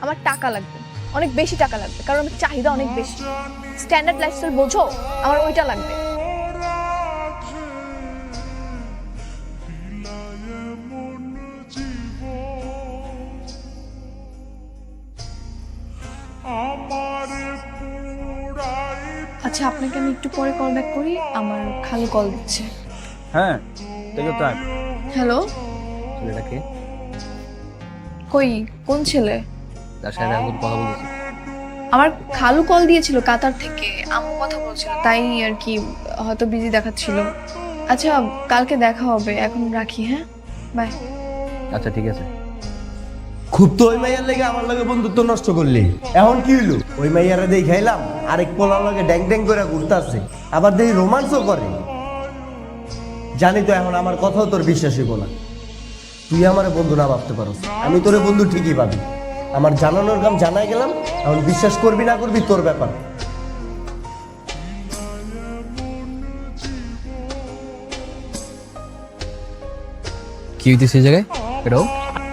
আমার টাকা লাগবে, অনেক বেশি টাকা লাগবে, কারণ আমার চাহিদা অনেক বেশি। স্ট্যান্ডার্ড লাইফস্টাইল বোঝো, আমার ওইটা লাগবে। আচ্ছা, আপনাকে আমি একটু পরে কল ব্যাক করি, আমার খালু কল দিচ্ছে। হ্যাঁ, দেখো টাইম। হ্যালো, ছেলেটাকে কই, কোন ছেলে? তার সাথে এখন কথা বলতেছি। আমার খালু কল দিয়েছিল কাতার থেকে, আম্মু কথা বলছিল, তাই আর কি, হয়তো বিজি দেখাচ্ছিল। আচ্ছা, কালকে দেখা হবে, এখন রাখি, হ্যাঁ, বাই। আচ্ছা ঠিক আছে। খুব তো ওই মাইয়ার লেগে আমার লগে বন্ধুত্ব নষ্ট করলি। এখন কি হইলো? ওই মাইয়ারে দেই খাইলাম, আরেক পোলার লগে ড্যাং ড্যাং করে ঘুরতাছে, আবার দেখি রোমান্সও করে। জানি তো এখন আমার কথাও তোর বিশ্বাস হইব না। তুই আমার বন্ধু না ভাবতে পারো, আমি তোরে বন্ধু ঠিকই ভাবি। আমার জানানোর কাম জানাই গেলাম, এখন বিশ্বাস করবি না করবি তোর ব্যাপার। কি হইতেছে এই জায়গায়? এটাও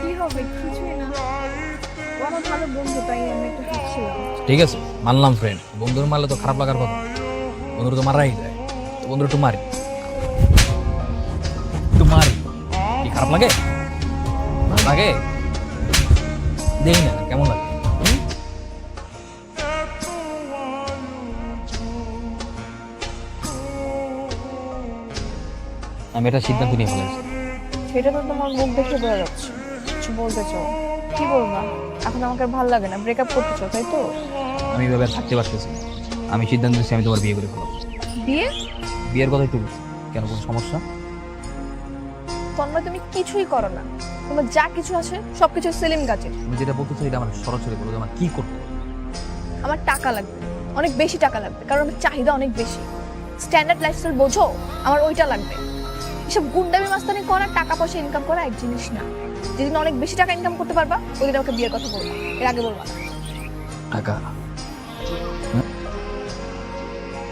কি হবে? কিছুই না, ও আমার ভালো বন্ধু, তাই আমি একটু হাসছিলাম। ঠিক আছে, মানলাম ফ্রেন্ড। বন্ধুর মারলে তো খারাপ লাগার কথা। বন্ধুর তো মারাই যায়, তো বন্ধুর একটু মারি, একটু মারি। কি খারাপ লাগে? ভালো লাগে? দেখি না কেমন লাগে। আমি এটা সিদ্ধান্ত নিয়ে ফেলেছি। সেটা তো তোমার মুখ দেখে বোঝা যাচ্ছে, কিছু বলতে চাও। কি বলবা? এখন আমাকে ভালো লাগে না, ব্রেকআপ করতে চাও, তাই তো? আমি এভাবে আর থাকতে পারতেছি না। আমি সিদ্ধান্ত নিচ্ছি আমি তোমার বিয়ে করে ফেলবো। বিয়ে? বিয়ের কথা একটু কেন, কোনো সমস্যা? তন্ময়, তুমি কিছুই করো না, তোমার যা কিছু আছে সবকিছু সেলিম গাছের। তুমি যেটা বলতেছো এটা আমার সরাসরি বলো, আমার কি করতে হবে? আমার টাকা লাগবে, অনেক বেশি টাকা লাগবে, কারণ আমার চাহিদা অনেক বেশি। স্ট্যান্ডার্ড লাইফস্টাইল বোঝো, আমার ওইটা লাগবে। এসব গুন্ডামি মাস্তানি করা, টাকা পয়সা ইনকাম করা এক জিনিস না। যেদিন অনেক বেশি টাকা ইনকাম করতে পারবা, ওই দিন আমাকে বিয়ের কথা বলবা, এর আগে বলবা না। টাকা